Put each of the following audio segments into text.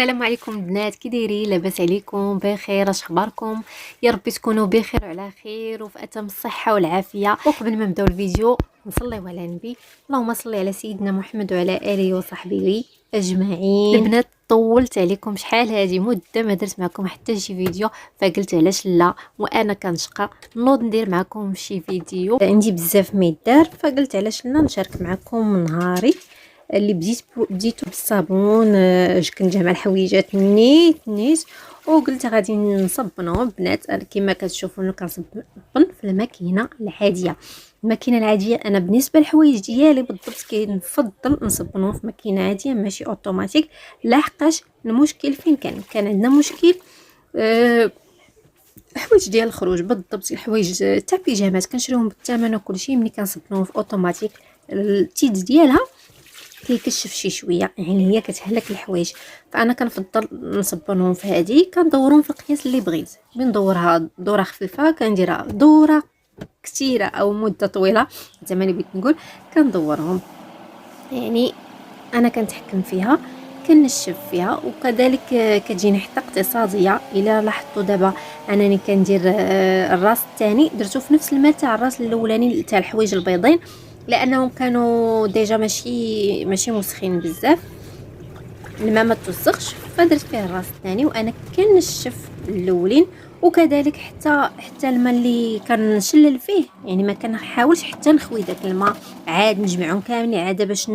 السلام عليكم البنات، كي دايرين؟ لاباس عليكم؟ بخير؟ اش اخباركم؟ يا ربي تكونوا بخير وعلى خير وفي اتم الصحه والعافيه. وقبل ما نبداو الفيديو نصليو على النبي. اللهم صل على سيدنا محمد وعلى اله وصحبه اجمعين. البنات طولت عليكم شحال هذه مده ما درت معكم حتى شي فيديو، فقلت علاش لا وانا كنشقى نوض ندير معكم شي فيديو. عندي بزاف ما يدار فقلت علاش لا نشارك معكم نهاري اللي بديتو بالصابون. كنجمع الحويجات نيت وقلت غادي نصبنهم بنات كما كتشوفوا كنصبن في الماكينه العاديه. الماكينه العاديه انا بالنسبه للحوايج ديالي بالضبط كنفضل نصبنهم في ماكينه عاديه ماشي اوتوماتيك. لحقاش المشكل فين كان عندنا مشكل حوايج ديال الخروج بالضبط، الحوايج تاع بيجامات كنشريهم بالثمن وكلشي. ملي كنصبنهم في اوتوماتيك التيد ديالها كيكشف شي شويه، يعني هي كتهلك الحوايج. فانا كنفضل نصبنهم في هذه، كندورهم في القياس اللي بغيت. بندورها دوره خفيفه كنديرها دوره كثيره او مده طويله زعما اللي بغيت نقول كندورهم. يعني انا كنتحكم فيها كنشف فيها، وكذلك كتجيني حتى اقتصاديه. الا لاحظتوا دابا انني كندير الراس الثاني درتو في نفس الماء تاع الراس الاولاني تاع الحوايج البيضين، لانهم كانوا ديجا ماشي مسخين بزاف، الماء ما توسخش، فدرت فيه الراس الثاني وانا كنشف الاولين. وكذلك حتى الماء اللي كنشلل فيه، يعني ما كنحاولش حتى نخوي داك الماء، عاد نجمعهم كاملين عاد باش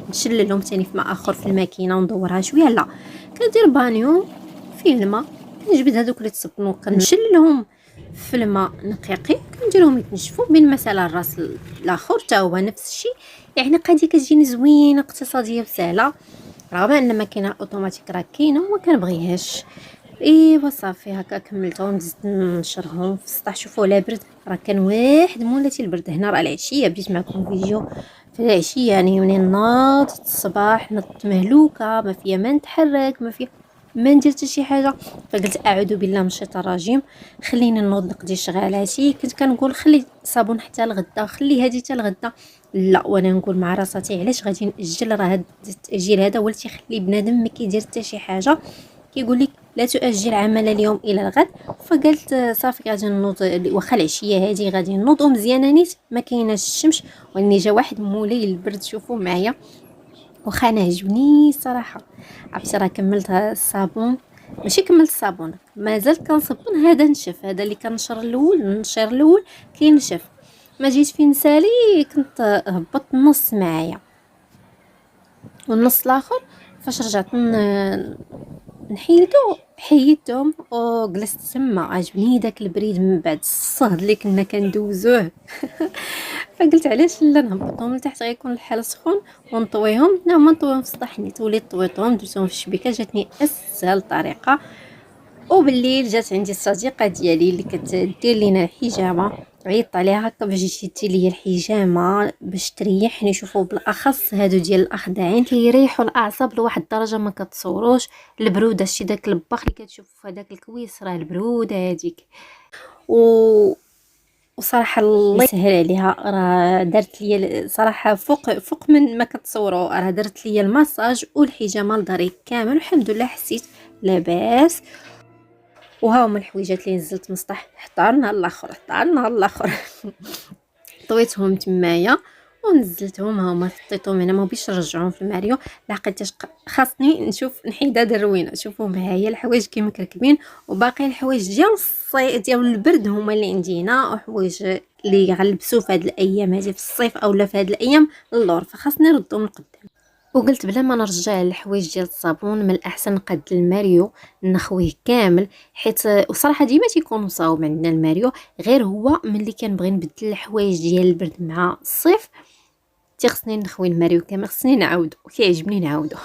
نشللهم ثاني في ماء اخر في الماكينه وندورها شويه. لا، كندير بانيو فيه الماء، كنجبد هذوك اللي تصبنوا كنشللهم في الماء نقيقي، كنديرهم يتنشفوا بين مثلا الراس الاخر حتى هو نفس الشيء. يعني قضيه كتجيني زوينه اقتصاديه وسهله، رغم ان ماكينه اوتوماتيك راه كاينه وما كنبغيهاش. ايوا صافي هكا كملتهم زدت نشرهم في السطح. شوفوا لا برد، راه كان واحد مولاتي البرد هنا. راه العشيه بديت معكم فيديو في العشيه، يعني منين ناضت الصباح نضت مهلوكه، ما فيا ما نتحرك، ما ندير حتى شي حاجه. فقلت اعوذ بالله من الشيطان الرجيم، خليني نوض نقضي شغالاتي. كنت كنقول خلي صابون حتى الغدا، خلي هذه حتى الغدا، لا وانا نقول مع راساتي علاش غادي ناجل؟ راه هذا التاجيل هذا هو اللي تيخلي بنادم ما كيدير حتى شي حاجه. كيقول لك لا تؤجل عمل اليوم الى الغد. فقلت صافي غادي نوض، واخا العشيه هذه غادي نوض مزيانه نيت ما كايناش الشمس، واني جا واحد مولاي البرد. شوفوا معايا واخا انا عجبني صراحه. عرفتي راه كملت الصابون، ماشي كملت الصابون مازال كنصبن. هذا نشف، هذا اللي كنشر الاول النشير الاول كينشف. ما جيت فين نسالي كنت هبطت النص معايا والنص الاخر. فاش رجعت حيدتهم وجلست تما. عجبني داك البريد من بعد الصهد اللي كنا كندوزوه. فقلت علاش لا نهبطهم لتحت، غيكون الحال سخون ونطويهم. لا ما نطويهم في السطح نيت، وليت طويتهم درتهم في الشبيكه. جاتني اسهل طريقه. وبالليل جات عندي الصديقه ديالي اللي كتدير لينا الحجامه، عيطت عليها هكا باش جيتي لي الحجامه باش تريحني. شوفوا بالاخص هادو ديال الاخضعين كيريحوا الاعصاب لواحد الدرجه ما كتصوروش. البروده شتي داك الباخ اللي كتشوفوا في هذاك الكويس، راه البروده هذيك. وصراحه الله يسهل عليها، راه دارت لي صراحه فوق من ما كتصوروا. راه درت لي المساج والحجامه لداري كامل، والحمد لله حسيت لاباس. وها هما الحويجات اللي نزلت من السطح، حطرنا الاخر طويتهم تمايا ونزلتهم. هما حطيتهم هنا، ما بيش نرجعهم في الماريو لحقاش خاصني نشوف نحيد هاد الروينه. شوفوا معايا الحوايج كي مكركبين، وباقي الحوايج ديال الصيف ديال البرد هما اللي عندينا، وحوايج اللي غنلبسوا في هاد الايام هذه في الصيف اولا في هاد الايام اللور، فخاصني نردهم لقدام. وقلت بلا ما نرجع الحوايج ديال الصابون من الاحسن نقد الماريو نخويه كامل، حيت وصراحه ديما تيكون صاوب عندنا الماريو. غير هو ملي كنبغي نبدل الحوايج ديال البرد مع الصيف تيخصني نخوي الماريو كامل، خصني نعاودو، كيعجبني نعاودو.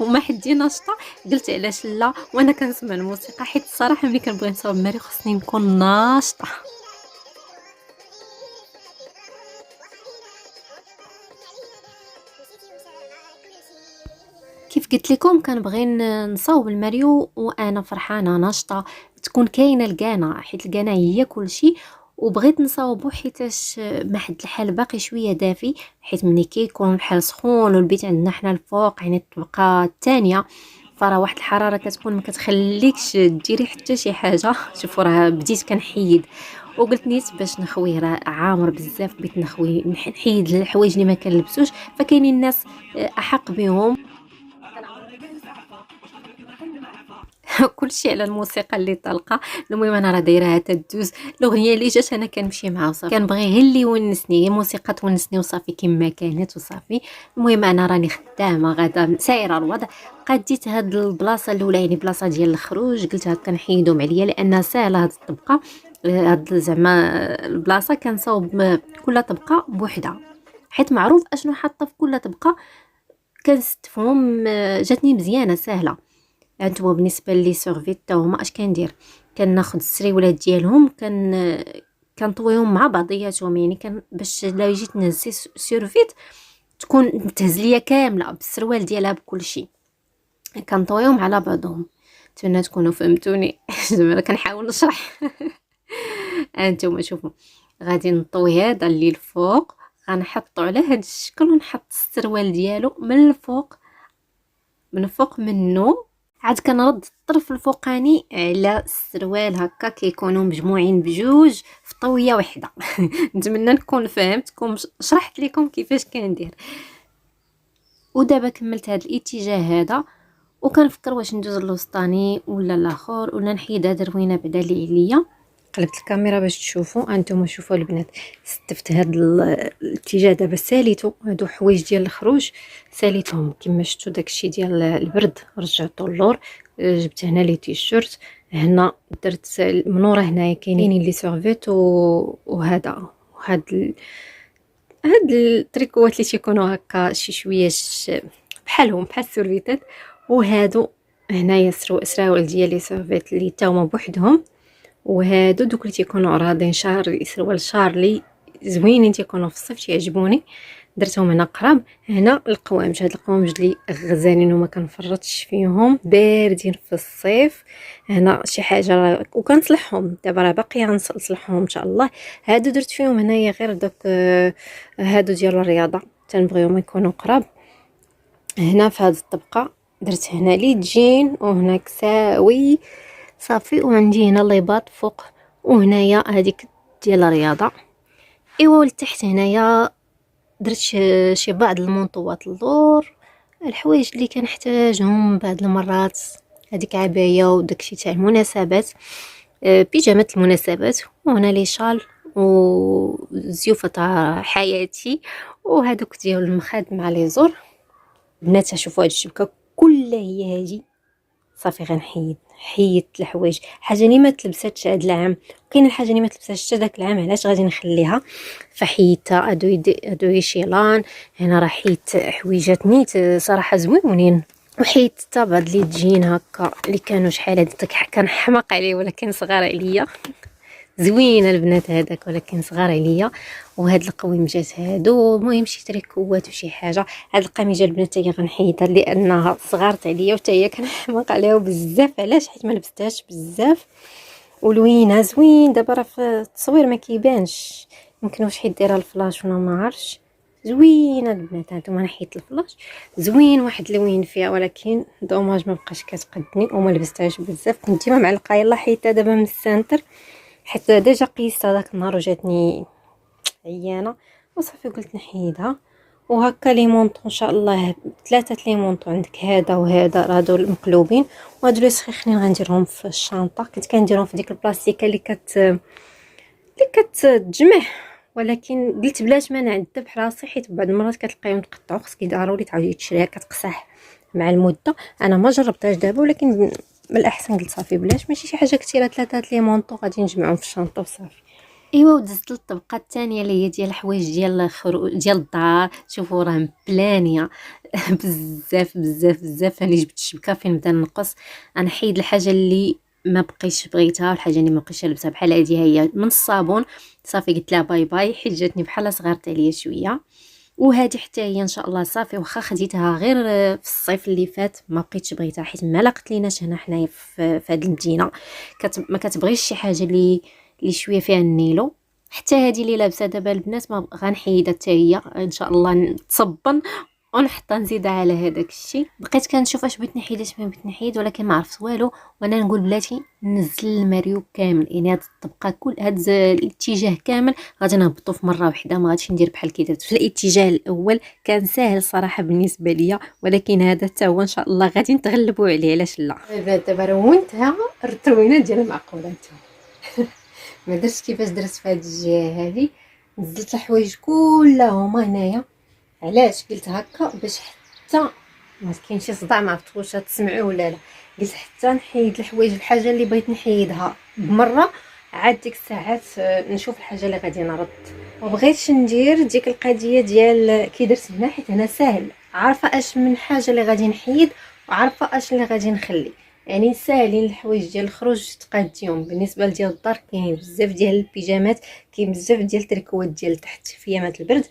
وما حدي ناشطه قلت علاش لا وانا كنسمع الموسيقى، حيت الصراحه ملي كنبغي نصاوب الماريو خصني نكون ناشطه. كيف قلت لكم كنبغي نصاوب الماريو وانا فرحانه ناشطه، تكون كاينه الكانه، حيت الكانه هي كل شيء. وبغيت نصاوبو حيتاش مع حد الحال باقي شويه دافي، حيت ملي كيكون بحال سخون والبيت عندنا حنا الفوق يعني الطبقه الثانيه، فراه واحد الحراره كتكون ما كتخليكش ديري حتى شي حاجه. شوفوا راه بديت كنحيد وقلت نيت باش نخويه، راه عامر بزاف بغيت نخويه نحيد الحوايج اللي ما كنلبسوش، فكاينين الناس احق بهم. كلشي على الموسيقى اللي طالقه. المهم انا راه دايراها تدوز، الاغنيه اللي جات انا كنمشي معها وصافي، كنبغي غير اللي يونسني، هي موسيقى تونسني وصافي كما كانت وصافي. المهم انا راني خدامه غادا سايره الوضع. قديت هاد البلاصه الاولى يعني بلاصه ديال الخروج، قلت هكا نحيدهم عليا لان ساهله هاد الطبقه، هاد زعما البلاصه كنصاوب كل طبقه بوحدها، حيت معروف اشنو حاطه في كل طبقه. كنستفهم جاتني مزيانه سهله. هانتوما بالنسبه لي سورفيت تا هما اش كندير، كناخذ السريولات ديالهم كنطويهم مع بعضياتهم، يعني باش لا يجي تنزي سورفيت تكون تهزليه كامله بالسروال ديالها بكل شيء، كنطويهم على بعضهم. نتمنى تكونوا فهمتوني. زعما كنحاول نشرح. هانتوما شوفوا، غادي نطوي هذا اللي الفوق، غنحطو على هذا الشكل ونحط السروال ديالو من الفوق، من فوق منه عاد كنرد الطرف الفوقاني على السروال، هكا كيكونوا مجموعين بجوج في طويه وحده. نتمنى نكون فهمتكم، شرحت لكم كيفاش كندير. ودابا كملت هذا الاتجاه هذا، وكنفكر واش ندوز الوسطاني ولا الاخر، ولا نحيد هذا الروينه بعدا اللي عليا. قلبت الكاميرا باش تشوفوا انتم، شوفوا البنات، استفت هذا الاتجاه دابا ساليتو هادو حوايج ديال الخروج، ساليتهم كما شفتوا داكشي ديال البرد رجعته اللور. جبت هنا لي تيشيرت، هنا درت منوره، هنايا كاينين لي سيرفيت وهذا هاد التريكوات اللي تيكونوا هكا شي شويه بحالهم بحال السورفيتات. وهادو هنايا سراول ديال لي سيرفيت اللي تا هما بوحدهم، وهادو دوك اللي تيكونوا راضين شهر سروال شارلي زوينين، تيكونوا في الصيف تيعجبوني، درتهم هنا قراب. هنا القوامج، هاد القوامج اللي غزالين وما كنفرطش فيهم، باردين في الصيف. هنا شي حاجه وكنصلحهم دابا، راه باقيه غنصلحهم ان شاء الله. هادو درت فيهم هنايا غير دوك هادو ديال الرياضه، تنبغيهم يكونوا قراب. هنا في هاد الطبقه درت هنا لي جين وهنا كساوي صافي، وعندي هنا الليباط فوق، وهنايا هذيك ديال الرياضه. ايوا لتحت هنايا درت شي بعض المنطوات اللور، الحوايج اللي كنحتاجهم بعض المرات، هذيك عبايه وداكشي تاع المناسبات، بيجامات المناسبات. وهنا لي شال وزيوفه تاع حياتي، وهذوك ديال المخاد مع لي زور. بنات شوفوا هاد الشبكه كلها هي هادي، صافي غنحيد حيدت الحوايج، حاجه اللي ما تلبساتش هذا العام، وكاين الحاجه اللي ما تلبساتش حتى داك العام، علاش غادي نخليها؟ فحيدتها. هادو شيلان، هنا راه حيدت حويجات نيت صراحه زوينين، وحيدت حتى بعض لي تجين هكا اللي كانوا شحال هادي كنحماق عليه ولكن صغار عليا. زوينه البنات هذاك ولكن صغار عليا. وهاد القويمجات هادو المهم شي تريكوات وشي حاجه. هاد القميجه البنات هي غنحيدها لانها صغارت عليا وتا هي كنحماق عليها بزاف، علاش؟ حيت ما لبستهاش بزاف ولوينه زوين. دابا راه في التصوير ما كيبانش، يمكن واش حيت دايره الفلاش ولا ما عرفتش. زوينه البنات، هانتوما نحيت الفلاش زوين واحد لوين فيها، ولكن دوماج ما بقاش كتقدني وما لبستهاش بزاف. كنت ديما معلقه، يلاه حيتها دابا من السنتر حيت ديجا قيستها داك النهار وجاتني عيانه وصافي قلت نحيدها. وهكا لي مونطو ان شاء الله 3 لي مونطو عندك، هذا وهذا هادو المقلوبين، وهادو اللي سخيخنين غنديرهم في الشنطه. كنت كنديرهم في ديك البلاستيكه اللي كتجمع، ولكن قلت بلاش ما نعذب راسي حيت بعض المرات كتلقاهم تقطعوا، خصك ضروري تعاودي تشريها كتقصح مع المده. انا ما جربتهاش دابا، ولكن من الاحسن قلت صافي بلاش، ماشي شي حاجه كثيره، 3 لي مونطو غادي نجمعهم في الشنطه وصافي. ايوا ودزت للطبقه الثانيه اللي هي ديال الحوايج ديال الخروج ديال الدار. شوفوا راه مبلانيه. بزاف بزاف بزاف. انا جبت الشبكه فين بدا نقص، انا حيد الحاجه اللي ما بقيتش بغيتها والحاجه اللي ما بقيتش لابسها بحال هذه هي من الصابون. صافي قلت لها باي باي حيت جاتني بحال صغارت عليا شويه. وهذه حتى هي ان شاء الله صافي، واخا خديتها غير في الصيف اللي فات ما بقيتش بغيتها حيت ما لقيت ليناش هنا حنايا في هذه المدينه. ما كتبغيش شي حاجه اللي شويه فيها النيلو، حتى هذه اللي لابسه دابا البنات ما غنحيدها حتى هي ان شاء الله نتصبن ونحطها نزيدها على هذاك الشيء. بقيت كنشوف اش بغيت نحيد اش ما بغيت نحيد، ولكن ما عرفت والو. وانا نقول بلاتي ننزل الماريو كامل، يعني هاد الطبقه كل هاد الاتجاه كامل غادي نهبطو في مره واحده، ما غاديش ندير بحال كي درت في الاتجاه الاول. كان ساهل صراحه بالنسبه ليا، ولكن هذا حتى هو ان شاء الله غادي نتغلبوا عليه، علاش لا. دابا رونتها التروينات ديال المعقولات. ما درتش كيفاش درت في هاد الجهه هادي، نزلت الحوايج كلهم هنايا. علاش قلت هكا؟ باش حتى ما كاينش شي صداع، ما عرفت واش تسمعوا ولا لا. قلت حتى نحيد الحوايج، الحاجه اللي بغيت نحيدها بمره، عاد ديك الساعات نشوف الحاجه اللي غادي نرد. ما بغيتش ندير ديك القضيه ديال كي درت هنا، حيت هنا ساهل، عارفه اش من حاجه اللي غادي نحيد وعارفه اش اللي غادي نخلي. يعني ساهلين الحوايج ديال الخروج تقاديهم. بالنسبه لديال الدار كاين بزاف ديال البيجامات، كاين بزاف ديال التريكوات ديال تحت في ايامات البرد،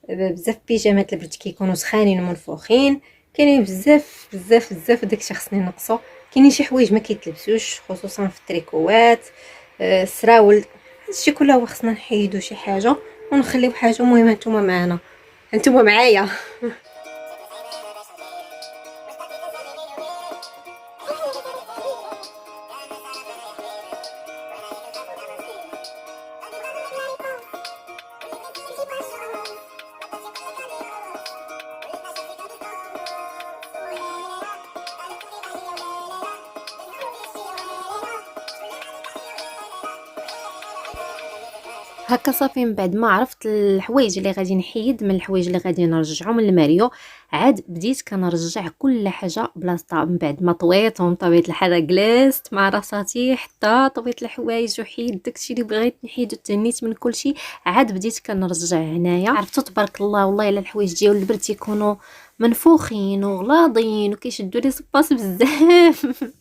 بزاف بيجامات البرد كيكونوا سخانين ومنفوخين. كاينين بزاف بزاف بزاف، داكشي خصني نقصو. كاينين شي حوايج ما كيتلبسوش خصوصا في التريكوات، السراول، هادشي كله هو خصنا نحيدو شي حاجه ونخليو حاجه مهمه. نتوما معنا، نتوما معايا. هكا صافي. من بعد ما عرفت الحوايج اللي غادي نحيد من الحوايج اللي غادي نرجعهم للماريو، عاد بديت كنرجع كل حاجه بلاصتها. من بعد ما طويتهم طبيعه الحال جلست مع راساتي حتى طويت الحوايج وحيد داكشي اللي بغيت نحيدو، تهنيت من كلشي. عاد بديت كنرجع هنايا. عرفتو تبارك الله والله الا الحوايج ديال البرد تيكونوا منفوخين وغلاضين وكيشدوا لي سباس بزاف.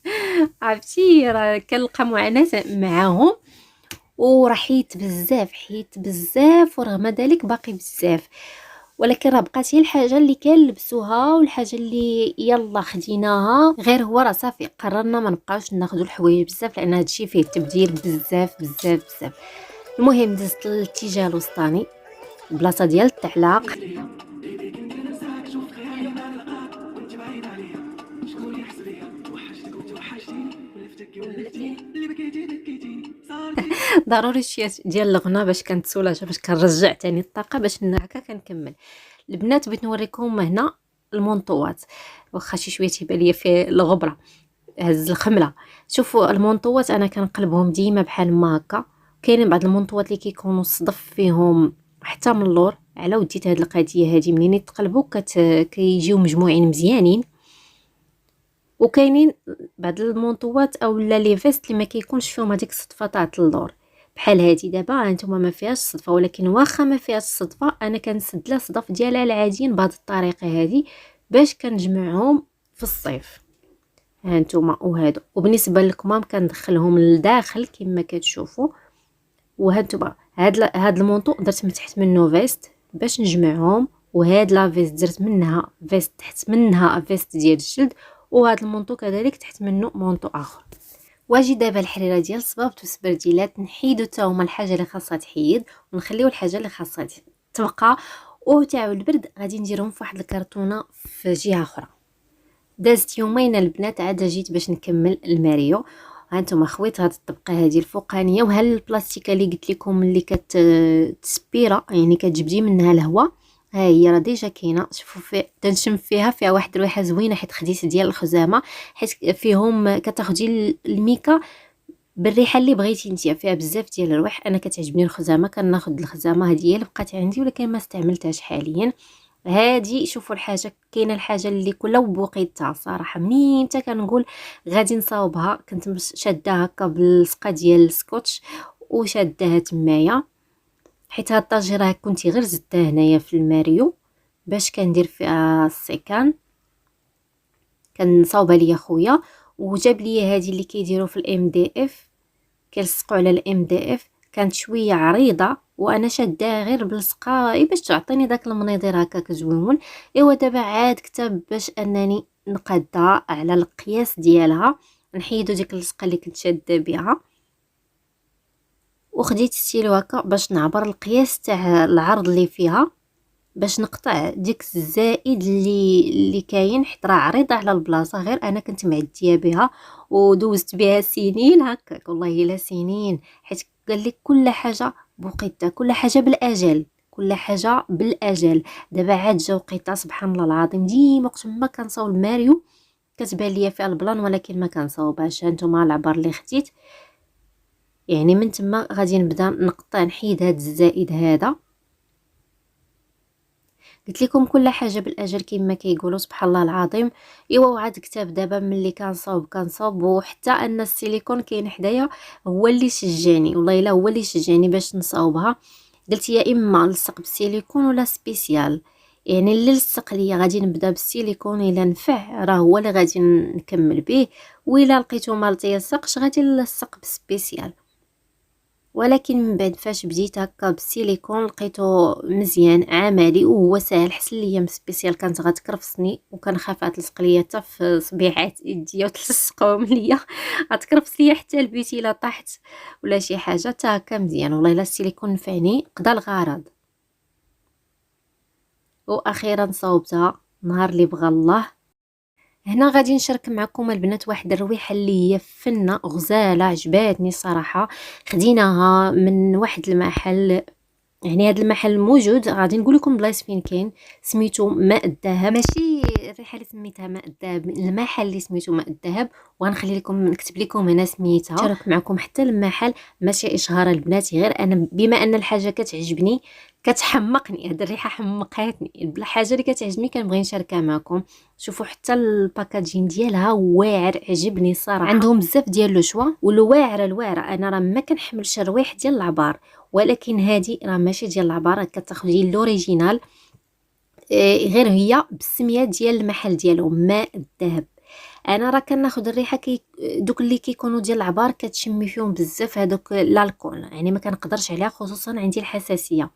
عرفتي راه كنلقى معاناه معاهم، وراه حيت بزاف ورغم ذلك باقي بزاف. ولكن راه بقات هي الحاجه اللي كنلبسوها والحاجه اللي يلا خديناها. غير هو راه صافي قررنا ما نبقاوش ناخذوا الحوايج بزاف، لان هادشي فيه تبديل بزاف بزاف بزاف. المهم دزت للاتجاه الوسطاني، البلاصه ديال التعلاق. ضروري شي ديال الغنى باش كنتسولاش، باش كنرجع تاني الطاقه باش هكا كنكمل. البنات بغيت نوريكم هنا المونطوات، واخا شي شويه تيبان ليا في الغبره هز الخمله. شوفوا المونطوات انا كنقلبهم ديما بحال ما هكا. كاينين بعض المونطوات اللي كيكونوا الصدف فيهم حتى من اللور. على وديت هاد القضيه هادي منين يتقلبوا كيجيو مجموعين مزيانين. وكاينين بعض المونطوات او لي فيست اللي ما كيكونش فيهم هذيك الصدفه تاع اللور، بحال هذه دابا هانتوما ما فيهاش صدفه، ولكن واخا ما فيهاش صدفه انا كنسد لها الصدف ديالها العاديين بهذه الطريقه هذه باش كنجمعهم في الصيف. هانتوما وهادو، وبالنسبه للكمام كندخلهم لداخل كما كتشوفوا. وهانتوما هاد المونطو درت من تحت منه فيست باش نجمعهم، وهاد لا فيست درت منها فيست تحت منها فيست ديال الجلد، وهذا المونطو كذلك تحت منه مونطو اخر. واجي دابا الحريره ديال الصبابط والسبرديلات نحيدو حتى هما الحاجه اللي خاصها تحيد، ونخليو الحاجه اللي خاصها تبقى. وتاع البرد غادي نديرهم في واحد الكرتونه في جهه اخرى. دازت يومين البنات عاد جيت باش نكمل الماريو. هانتوما خويت هاد الطبقه هذه الفوقانيه، وهل البلاستيكه اللي قلت لكم اللي كتسبيره يعني كتجبدي منها الهواء، ها هي راه ديجا كاينه. شوفوا تنشم فيها واحد الريحه زوينه، حيت خديت ديال الخزامه، حيت فيهم كتاخدي الميكا بالريحه اللي بغيتي نتيا. فيها بزاف ديال الروايح، انا كتعجبني الخزامه كناخذ الخزامه هذه هي اللي بقات عندي، ولكن ما استعملتهاش حاليا. هادي شوفوا الحاجه كاينه الحاجه اللي كلها بوقيتها صراحه. منين حتى كنقول غادي نصاوبها كنت شادها هكا باللصقه ديال السكوتش وشادها تمايا، حيت هاد الطاجيره كنت غير زدتها هنايا في الماريو باش كندير فيها السيكان. كنصاوبها ليا خويا وجاب لي هذه اللي كيديروا في الام دي اف، كيلصقوا على الام دي اف. كانت شويه عريضه وانا شادها غير بلصقه باش تعطيني داك المنيضير هكاك زويون. ايوا دابا عاد كتب باش انني نقادها على القياس ديالها، نحيدو ديك اللصقه اللي كنت شاده بها وخديت ستيلو هكا باش نعبر القياس تاع العرض اللي فيها، باش نقطع ديك الزائد اللي كاين، حيت راه عريضه على البلاصه، غير انا كنت معديه بها ودوزت بها سنين هكاك، والله الا سنين، حيت قال لك كل حاجه بوقيتها، كل حاجه بالاجل، كل حاجه بالاجل. دابا عاد جا وقيتها سبحان الله العظيم، ديما وقت ما كنصاوب ماريو كتبان ليا فيها البلان ولكن ما كنصاوبهاش. هانتوما العبر اللي خديت، يعني من تما غادي نبدا نقطع، نحيد هاد الزائد هذا. قلت لكم كل حاجه بالاجل كما كيقولوا سبحان الله العظيم. ايوا وعاد كتاب دابا ملي كنصاوب، وحتى ان السيليكون كاين حدايا هو اللي شجاني، والله الا هو اللي شجاني باش نصاوبها. قلت يا اما نلصق بالسيليكون ولا سبيسيال، يعني اللي لصق ليا غادي نبدا بالسيليكون، الا نفع راه هو اللي غادي نكمل به، وإلا لقيتو ما لصقش غادي نلصق بالسبيسيال. ولكن من بعد فاش بديت هكا بالسيليكون لقيته مزيان عملي وهو ساهل. حسن ليا من سبيسيال كانت غتكرفصني وكنخاف تلصق ليا حتى في صبيعات يديا وتلصقهم ليا، غتكرفص ليا حتى البيتي لا طاحت ولا شي حاجه. حتى هكا مزيان، والله الا السيليكون نفعني قضى الغرض. واخيرا صاوبتها نهار اللي بغى الله. هنا غادي نشارك معكم البنات واحد الرويحه اللي هي فنه غزاله، عجباتني صراحه. خديناها من واحد المحل، يعني هذا المحل موجود، غادي نقول لكم بلايص فين كاين، سميتو ماء الذهب. ماشي الريحه اللي سميتها ماء الذهب، المحل اللي سميتو ماء الذهب، وغنخلي لكم نكتب لكم هنا سميتها، نشارك معكم حتى المحل. ماشي اشهار البنات، غير انا بما ان الحاجه كتعجبني كتحمقني، هاد الريحه حمقاتني، الحاجه اللي كتعجبني كنبغي نشاركها معكم. شوفوا حتى الباكاجين ديالها واعر، عجبني صراحه. عندهم بزاف ديال لو شوا والواعره الواعره. انا راه ما كنحملش الروايح ديال العبار، ولكن هذه راه ماشي ديال العباره، كتاخدي لوريجينال، غير هي بالسميه ديال المحل ديالهم ماء الذهب. انا راه كناخذ الريحه دوك اللي كيكونوا ديال العبار كتشمي فيهم بزاف هذوك الالكول، يعني ما كنقدرش عليها، خصوصا عندي الحساسيه.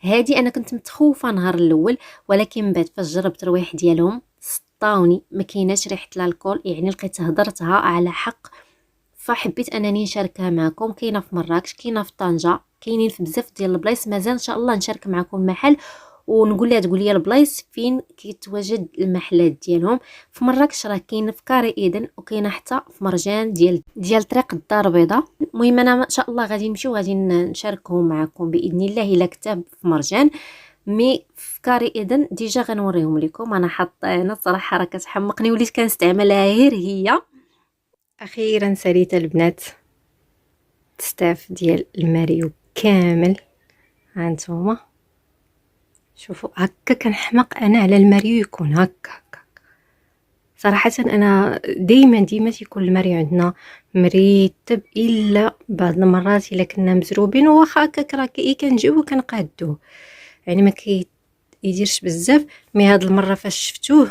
هادي انا كنت متخوفه نهار الاول، ولكن بعد فاش جربت الروايح ديالهم سطاوني، ما كايناش ريحه الالكول، يعني لقيت هضرتها على حق، فحبيت انني نشاركها معكم. كاينه في مراكش، كاينه في طنجه، كاينين في بزاف ديال البلايص. مازال ان شاء الله نشارك معكم المحل ونقول لها تقول لي البلايص فين كيتواجد المحلات ديالهم. في مراكش راه كاين في كاري ايدن، وكاينه حتى في مرجان ديال طريق الدار البيضاء. المهم انا ان شاء الله غادي نمشي وغادي نشاركه معكم باذن الله الا كتاب في مرجان. مي في كاري ايدن ديجا غنوريهم لكم، انا حاطه هنا صراحه راه كتحمقني، وليت كنستعملها غير هي. اخيرا ساليت البنات تستاف ديال الماريو كامل، هانتوما شوفوا هكا كنحماق انا على الماريو يكون هكا. صراحه انا ديما تيكون الماريو عندنا مرتب، الا بعض المرات الا كنا مزروبين واخا هكاك راه كنجيو وكنقادوه، يعني ما يديرش بزاف. مي هاد المره فاش شفتوه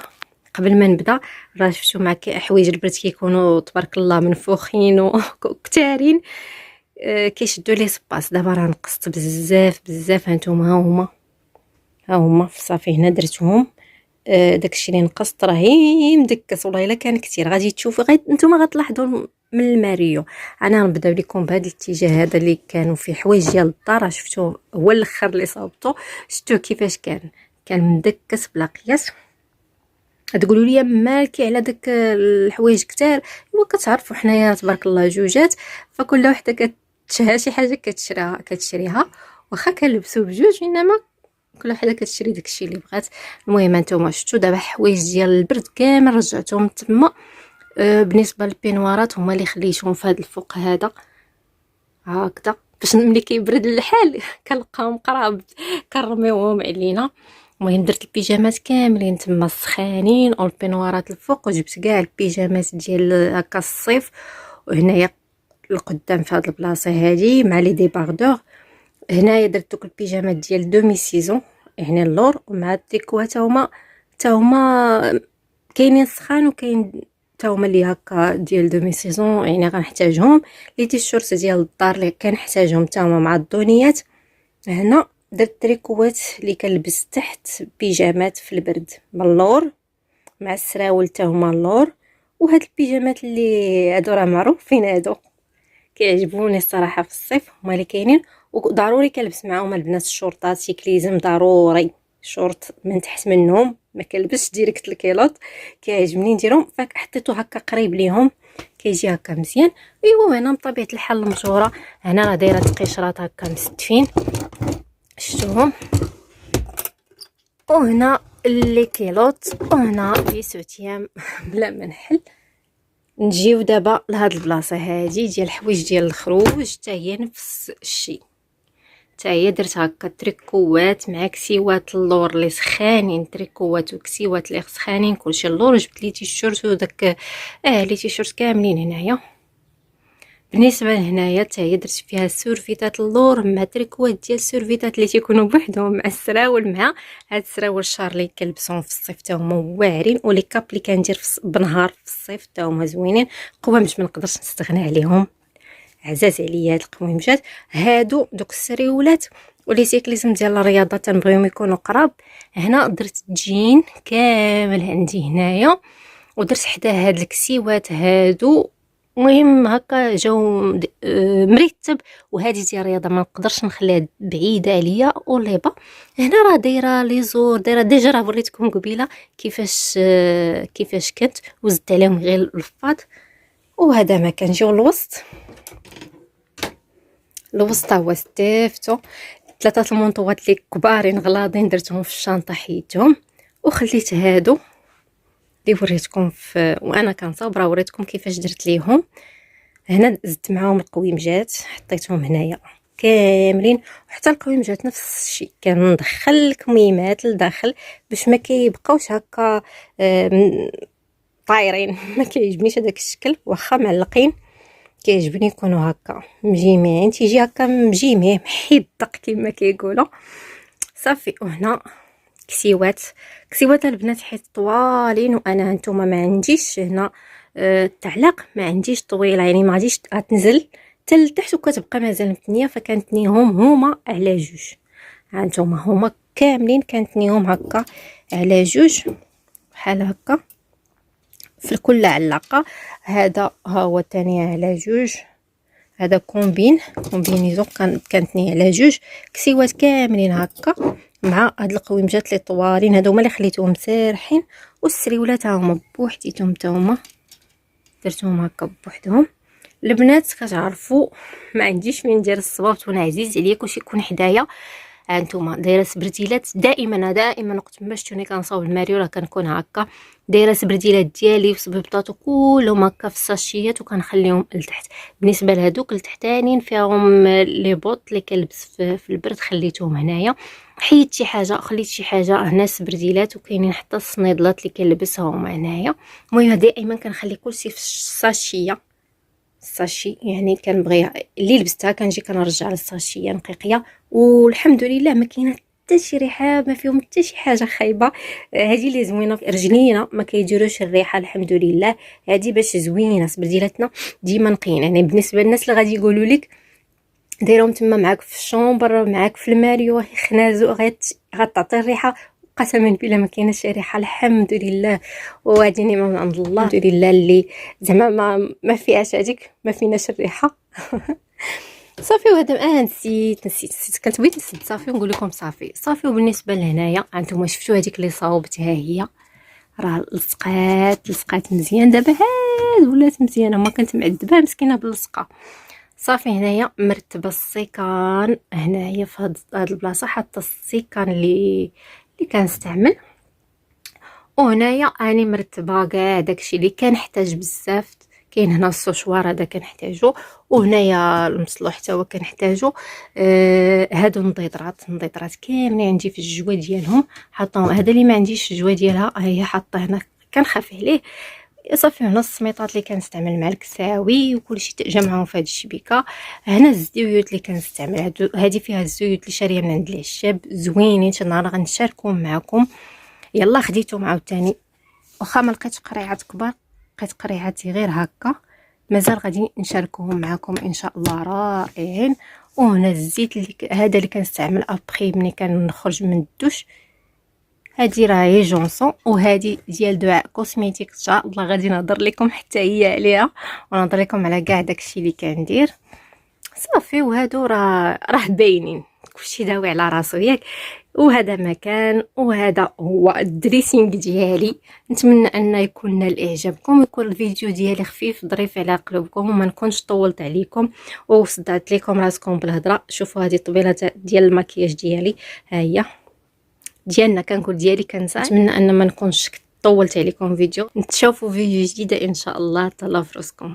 قبل ما نبدا راه شفتو مع حوايج البرد كيكونوا تبارك الله منفوخين وكتارين، كيشدوا لي سباس. دابا راه نقصت بزاف هانتوما، ها هما في صافي هنا درتهم. داكشي اللي نقصت راهي مدكس، والله الا كان كثير غادي تشوفوا، نتوما غتلاحظوا من الماريو. انا غنبدا لكم بهذا الاتجاه هذا اللي كانوا فيه حوايج ديال الدار، شفتوه هو الاخر اللي صاوبته، شفتوه كيفاش كان مدكس بلا قياس. تقولوا لي مالكي على داك الحوايج كتار، ايوا كتعرفوا حنايا تبارك الله جوجات، فكل وحده كتشها شي حاجه كتشريها، واخا كنلبسوا بجوج انما كل وحده كتشري داكشي اللي بغات. المهم نتوما شفتوا دابا حوايج ديال البرد كامل رجعتهم تما. بالنسبه للبينوارات هما اللي خليتهم في هذا الفوق هذا هكذا، باش ملي كيبرد الحال كنلقاهم قراب كنرميوهم علينا. المهم درت البيجامات كاملين تما سخانين والبينوارات الفوق، وجبت كاع البيجامات ديال هكا الصيف. وهنايا القدام في هذه البلاصه هذه مع لي ديباردور، هنايا درت دوك البيجامات ديال دومي سيزون، يعني اللور ومع التريكو. تا هما كاينين سخان وكاين تا هما اللي هكا ديال دومي سيزون، يعني غنحتاجهم. لي تيشورت ديال الدار اللي كنحتاجهم تا هما مع الدونيات. هنا درت تريكوات اللي كنلبس تحت بيجامات في البرد باللور مع السراول تا هما اللور. وهاد البيجامات اللي هادو راه معروفين، هادو كيعجبوني الصراحه في الصيف هما اللي كاينين. وضروري كنلبس معاهم البنات الشورطات سيكليزم ضروري، شورت من تحت منهم، ما كنلبسش ديريكت الكيلوط، كيعجبني نديرهم. فحطيتو هكا قريب ليهم كيجي هكا مزيان. ايوا هنا بطبيعه الحال المشوره هنا راه دايره قشرات هكا مستفين شفتوهم، وهنا لي كيلوط، وهنا لي سوتيام بلا ما نحل. نجيو دابا لهاد البلاصه هادي ديال الحوايج ديال الخروج، حتى هي نفس الشيء، حتى هي درت هكا تريكوات مع كسيوات اللور اللي سخانين، تريكوات وكسيوات اللي سخانين كلشي اللور. جبت لي تيشيرت وداك لي تيشيرت كاملين هنايا. بالنسبه لهنايا حتى هي درت فيها سورفيتات اللور مع تريكوات ديال السورفيتات اللي تيكونوا بوحدهم مع السراول، مع هاد السراول الشار اللي كنلبسهم في الصيف حتى هما واعرين، ولي كاب اللي كندير بنهار في الصيف حتى هما زوينين. قوامش ما نقدرش نستغنى عليهم، عزاز عليا هاد القويمجات هادو. دوك السريولات ولي سيكليزم ديال الرياضه تنبغيهم يكونوا قراب. هنا درت جين كامل عندي هنايا، ودرت حدا هاد الكسيوات هادو. المهم هكا جاو مرتب. وهذه ديال الرياضه ما نقدرش نخليها بعيده عليا. وليبا هنا راه دايره لي زور، دايره ديجا راه وريتكم قبيله كيفاش كنت وزدت عليهم غير الفاط. وهذا ما كنجيو الوسط هو ستيفتو 3 المونطوات لي كبارين غلاضين درتهم في الشنطه حيدتهم، وخليت هادو اللي وريتكم وانا كنصابره وريتكم كيفاش درت ليهم. هنا زدت معاهم القويمجات حطيتهم هنايا كاملين، وحتى القويمجات نفس الشيء كندخل الكميمات لداخل باش ما كيبقاوش هكا طايرين. ما كيعجبنيش هذاك الشكل، واخا معلقين كيعجبني يكونوا هكا مجيمعين، تيجي هكا مجيمع محيدق كما كيقولوا. صافي. وهنا كسيوات البنات حيت طوالين، وانا نتوما ما عنديش هنا التعليق ما عنديش طويله، يعني ما غاديش غتنزل حتى لتحت وكتبقى مازال متنيه. فكنتنيهم هما على جوج، ها نتوما هما كاملين كنتنيهم هكا على جوج بحال هكا في كل علاقه. هذا ها هو الثاني على جوج، هذا كومبينيزون كانتني على جوج كسيوات كاملين هكا مع هاد القويمجات لي طوالين هادو هما اللي خليتهم سارحين. والسريولات ها هما بوحديتهم حتى هما درتهم هكا بوحدهم. البنات كتعرفوا ما عنديش فين ندير الصبابط، وانا عزيز عليا كلشي يكون حدايا. هانتوما دايره سبرديلات دائما وقت ما شتوني كنصاوب الماريو راه كنكون هكا دايره سبرديلات ديالي وصبيبطات كلهم هكا في الساشيات وكنخليهم لتحت. بالنسبه لهادوك التحتانيين فيهم لي بوط اللي كنلبس في البرد خليتهم هنايا. حيدت شي حاجه خليت شي حاجه هنا سبرديلات، وكاينين حتى الصنيدلات اللي كنلبسهم هنايا. المهم دائما كنخلي كلشي في الساشيه، الساشي يعني كنبغيها اللي لبستها كنجي كنرجع للساشيه نقيقيه. والحمد لله ما كاينه حتى شي ريحه، ما فيهم حتى شي حاجه خايبه. هذه اللي زوينه في رجلينا ما كيديروش الريحه الحمد لله. هذه باش زوينه سبرديلاتنا ديما نقيين. يعني بالنسبه للناس اللي غادي يقولوا لك دايرهم تما معاك في الشومبر معاك في الماريو خنازو غتعطي الريحه، قسما بالله ما كايناش ريحه الحمد لله. وهذه نعمه من عند الله الحمد لله اللي زعما ما فيهاش هذيك ما فيناش الريحه. صافي. وهذا نسيت كنت بغيت نسد صافي ونقول لكم صافي. وبالنسبه لهنايا هانتوما شفتوا هذيك اللي صاوبتها هي راه لصقات مزيان. دابا هاد ولات مزيانه، ما كنت معذبه مسكينه باللصقه. صافي. هنايا مرتبه السيكان هنايا في هاد البلاصه، حتى السيكان اللي كنستعمل. وهنايا اني مرتبه كاع داكشي اللي كنحتاج بزاف. كاين هنا السوشوار هذا كنحتاجو، وهنايا المصلوح حتى هو كنحتاجو. هادو النضيطرات كاملين عندي في الجوا ديالهم حطاهم. هذا اللي ما عنديش الجوا ديالها هي حاطه هنا كنخاف عليه. صافي. هنا السميطات اللي كنستعمل مع الكساوي وكلشي جمعهم في هذه الشبيكه. هنا الزيوت اللي كنستعمل هذه فيها الزيوت اللي شاريه من عند العشاب زوينين، شي نهار غنشاركهم معكم. يلا خديتهم عاوتاني واخا ما لقيتش قريعات كبار، لقيت قريعات غير هكا مازال غادي نشاركهم معكم ان شاء الله رائعين. وهنا الزيت هذا اللي كنستعمل ابخي ملي كنخرج من الدوش هذه راهي جونسون، وهذه ديال دعاء كوسميتيك ان شاء الله غادي نهضر لكم حتى هي عليها، ونهضر لكم على كاع داكشي اللي كندير صافي. وهادو راه باينين كلشي داوي على راسو ياك. وهذا مكان، وهذا هو الدريسينغ ديالي. نتمنى ان يكون نال اعجابكم، يكون الفيديو ديالي خفيف ظريف على قلوبكم، وما نكونش طولت عليكم وصدعت لكم راسكم بالهضره. شوفوا هذه الطبيله ديال المكياج ديالي، ها هي ديالنا، كنقول ديالي كنسى. نتمنى ان ما نكونش طولت عليكم فيديو. نتشوفوا فيديو جديد ان شاء الله. تهلاو في راسكم.